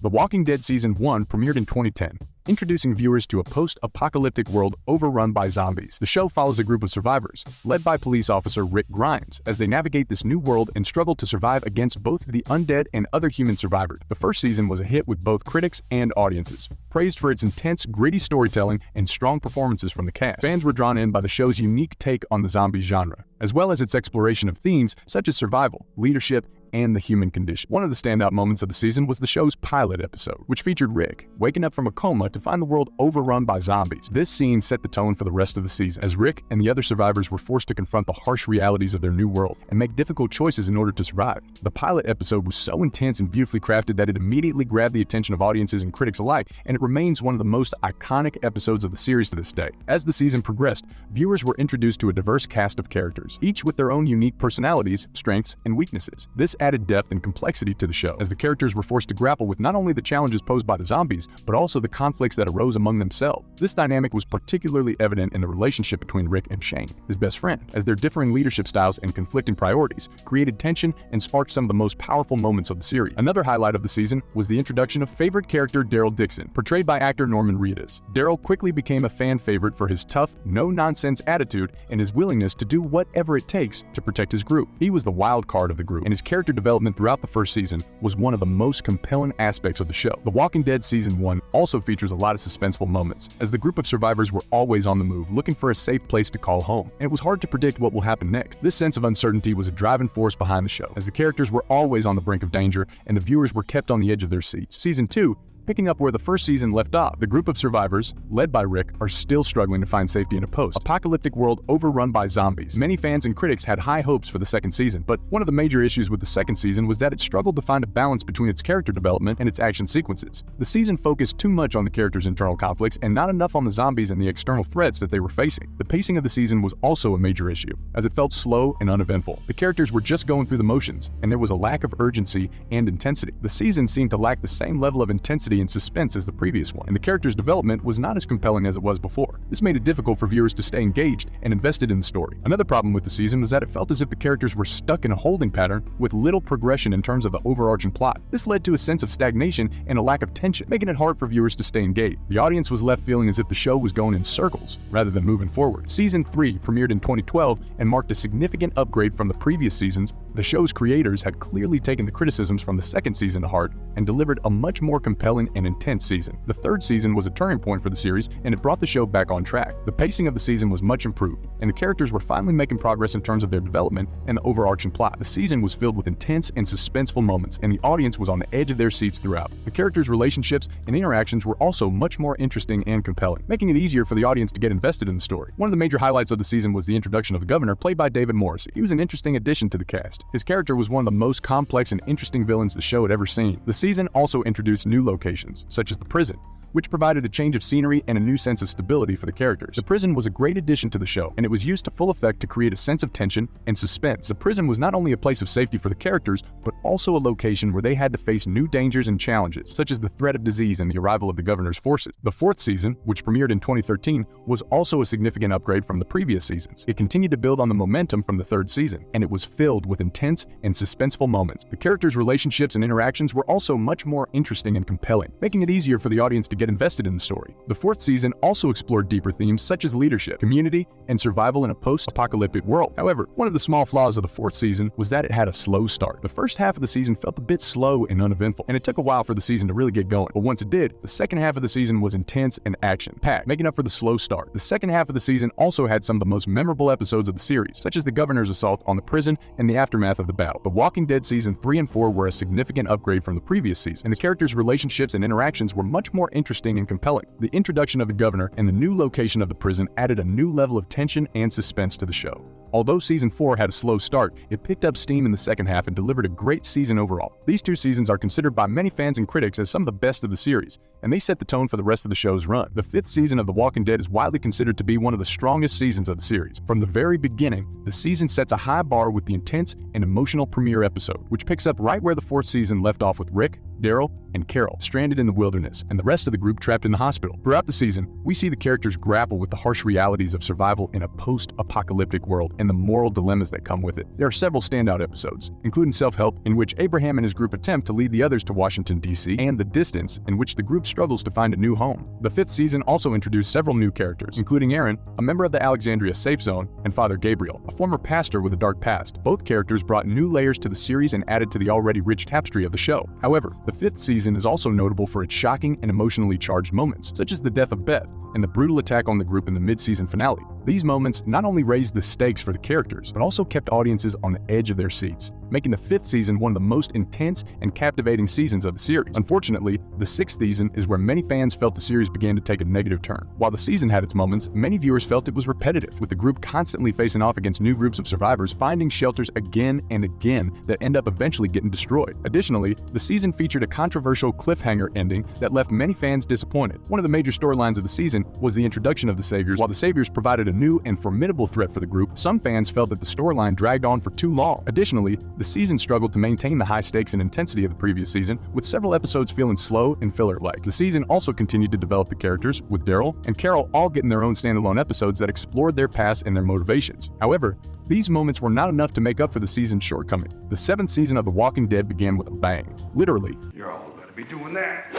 The Walking Dead Season 1 premiered in 2010, introducing viewers to a post-apocalyptic world overrun by zombies. The show follows a group of survivors, led by police officer Rick Grimes, as they navigate this new world and struggle to survive against both the undead and other human survivors. The first season was a hit with both critics and audiences, praised for its intense, gritty storytelling and strong performances from the cast. Fans were drawn in by the show's unique take on the zombie genre, as well as its exploration of themes such as survival, leadership, and the human condition. One of the standout moments of the season was the show's pilot episode, which featured Rick waking up from a coma to find the world overrun by zombies. This scene set the tone for the rest of the season, as Rick and the other survivors were forced to confront the harsh realities of their new world and make difficult choices in order to survive. The pilot episode was so intense and beautifully crafted that it immediately grabbed the attention of audiences and critics alike, and it remains one of the most iconic episodes of the series to this day. As the season progressed, viewers were introduced to a diverse cast of characters, each with their own unique personalities, strengths, and weaknesses. This added depth and complexity to the show, as the characters were forced to grapple with not only the challenges posed by the zombies, but also the conflicts that arose among themselves. This dynamic was particularly evident in the relationship between Rick and Shane, his best friend, as their differing leadership styles and conflicting priorities created tension and sparked some of the most powerful moments of the series. Another highlight of the season was the introduction of favorite character Daryl Dixon, portrayed by actor Norman Reedus. Daryl quickly became a fan favorite for his tough, no-nonsense attitude and his willingness to do whatever it takes to protect his group. He was the wild card of the group, and his character development throughout the first season was one of the most compelling aspects of the show. The Walking Dead Season 1 also features a lot of suspenseful moments, as the group of survivors were always on the move, looking for a safe place to call home, and it was hard to predict what will happen next. This sense of uncertainty was a driving force behind the show, as the characters were always on the brink of danger and the viewers were kept on the edge of their seats. Season 2, picking up where the first season left off, the group of survivors, led by Rick, are still struggling to find safety in a post-apocalyptic world overrun by zombies. Many fans and critics had high hopes for the second season, but one of the major issues with the second season was that it struggled to find a balance between its character development and its action sequences. The season focused too much on the characters' internal conflicts and not enough on the zombies and the external threats that they were facing. The pacing of the season was also a major issue, as it felt slow and uneventful. The characters were just going through the motions, and there was a lack of urgency and intensity. The season seemed to lack the same level of intensity and suspense as the previous one, and the character's development was not as compelling as it was before. This made it difficult for viewers to stay engaged and invested in the story. Another problem with the season was that it felt as if the characters were stuck in a holding pattern with little progression in terms of the overarching plot. This led to a sense of stagnation and a lack of tension, making it hard for viewers to stay engaged. The audience was left feeling as if the show was going in circles rather than moving forward. Season 3 premiered in 2012 and marked a significant upgrade from the previous seasons. The show's creators had clearly taken the criticisms from the second season to heart and delivered a much more compelling and intense season. The third season was a turning point for the series, and it brought the show back on track. The pacing of the season was much improved, and the characters were finally making progress in terms of their development and the overarching plot. The season was filled with intense and suspenseful moments, and the audience was on the edge of their seats throughout. The characters' relationships and interactions were also much more interesting and compelling, making it easier for the audience to get invested in the story. One of the major highlights of the season was the introduction of the governor, played by David Morrissey. He was an interesting addition to the cast. His character was one of the most complex and interesting villains the show had ever seen. The season also introduced new locations, such as the prison, which provided a change of scenery and a new sense of stability for the characters. The prison was a great addition to the show, and it was used to full effect to create a sense of tension and suspense. The prison was not only a place of safety for the characters, but also a location where they had to face new dangers and challenges, such as the threat of disease and the arrival of the governor's forces. The fourth season, which premiered in 2013, was also a significant upgrade from the previous seasons. It continued to build on the momentum from the third season, and it was filled with intense and suspenseful moments. The characters' relationships and interactions were also much more interesting and compelling, making it easier for the audience to get invested in the story. The fourth season also explored deeper themes such as leadership, community, and survival in a post-apocalyptic world. However, one of the small flaws of the fourth season was that it had a slow start. The first half of the season felt a bit slow and uneventful, and it took a while for the season to really get going. But once it did, the second half of the season was intense and action-packed, making up for the slow start. The second half of the season also had some of the most memorable episodes of the series, such as the governor's assault on the prison and the aftermath of the battle. The Walking Dead Season 3 and 4 were a significant upgrade from the previous season, and the characters' relationships and interactions were much more interesting and compelling. The introduction of the governor and the new location of the prison added a new level of tension and suspense to the show. Although Season 4 had a slow start, it picked up steam in the second half and delivered a great season overall. These two seasons are considered by many fans and critics as some of the best of the series, and they set the tone for the rest of the show's run. The fifth season of The Walking Dead is widely considered to be one of the strongest seasons of the series. From the very beginning, the season sets a high bar with the intense and emotional premiere episode, which picks up right where the fourth season left off with Rick, Daryl, and Carol stranded in the wilderness, and the rest of the group trapped in the hospital. Throughout the season, we see the characters grapple with the harsh realities of survival in a post-apocalyptic world and the moral dilemmas that come with it. There are several standout episodes, including Self-Help, in which Abraham and his group attempt to lead the others to Washington, D.C., and The Distance, in which the group struggles to find a new home. The 5th season also introduced several new characters, including Aaron, a member of the Alexandria Safe Zone, and Father Gabriel, a former pastor with a dark past. Both characters brought new layers to the series and added to the already rich tapestry of the show. However, the 5th season is also notable for its shocking and emotionally charged moments, such as the death of Beth and the brutal attack on the group in the mid-season finale. These moments not only raised the stakes for the characters, but also kept audiences on the edge of their seats, making the 5th season one of the most intense and captivating seasons of the series. Unfortunately, the 6th season is where many fans felt the series began to take a negative turn. While the season had its moments, many viewers felt it was repetitive, with the group constantly facing off against new groups of survivors, finding shelters again and again that end up eventually getting destroyed. Additionally, the season featured a controversial cliffhanger ending that left many fans disappointed. One of the major storylines of the season was the introduction of the Saviors. While the Saviors provided a new and formidable threat for the group, some fans felt that the storyline dragged on for too long. Additionally, the season struggled to maintain the high stakes and intensity of the previous season, with several episodes feeling slow and filler-like. The season also continued to develop the characters, with Daryl and Carol all getting their own standalone episodes that explored their past and their motivations. However, these moments were not enough to make up for the season's shortcoming. The 7th season of The Walking Dead began with a bang. Literally, you're all gonna be doing that.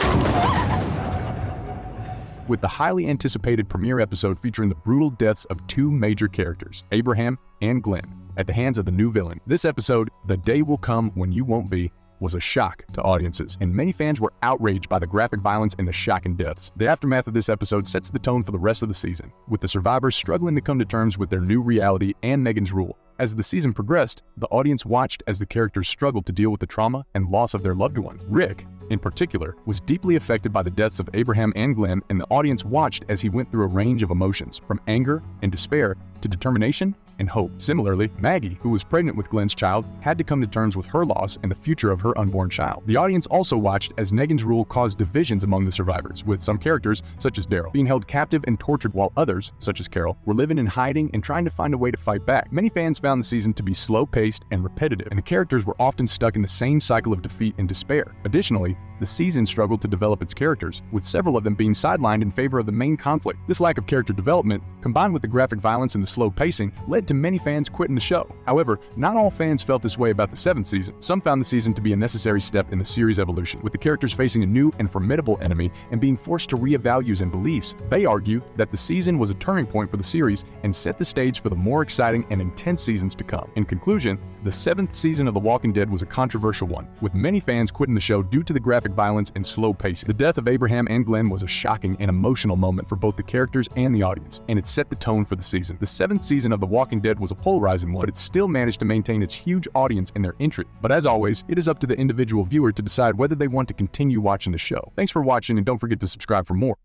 With the highly anticipated premiere episode featuring the brutal deaths of 2 major characters, Abraham and Glenn, at the hands of the new villain. This episode, The Day Will Come When You Won't Be, was a shock to audiences, and many fans were outraged by the graphic violence and the shocking deaths. The aftermath of this episode sets the tone for the rest of the season, with the survivors struggling to come to terms with their new reality and Negan's rule. As the season progressed, the audience watched as the characters struggled to deal with the trauma and loss of their loved ones. Rick, in particular, was deeply affected by the deaths of Abraham and Glenn, and the audience watched as he went through a range of emotions, from anger and despair to determination and hope. Similarly, Maggie, who was pregnant with Glenn's child, had to come to terms with her loss and the future of her unborn child. The audience also watched as Negan's rule caused divisions among the survivors, with some characters, such as Daryl, being held captive and tortured, while others, such as Carol, were living in hiding and trying to find a way to fight back. Many fans found the season to be slow-paced and repetitive, and the characters were often stuck in the same cycle of defeat and despair. Additionally, the season struggled to develop its characters, with several of them being sidelined in favor of the main conflict. This lack of character development, combined with the graphic violence and the slow pacing, led to many fans quitting the show. However, not all fans felt this way about the 7th season. Some found the season to be a necessary step in the series' evolution, with the characters facing a new and formidable enemy and being forced to re-evaluate values and beliefs. They argue that the season was a turning point for the series and set the stage for the more exciting and intense seasons to come. In conclusion, the 7th season of The Walking Dead was a controversial one, with many fans quitting the show due to the graphic violence and slow pacing. The death of Abraham and Glenn was a shocking and emotional moment for both the characters and the audience, and it set the tone for the season. The 7th season of The Walking Dead was a polarizing one, but it still managed to maintain its huge audience and their intrigue. But as always, it is up to the individual viewer to decide whether they want to continue watching the show. Thanks for watching, and don't forget to subscribe for more.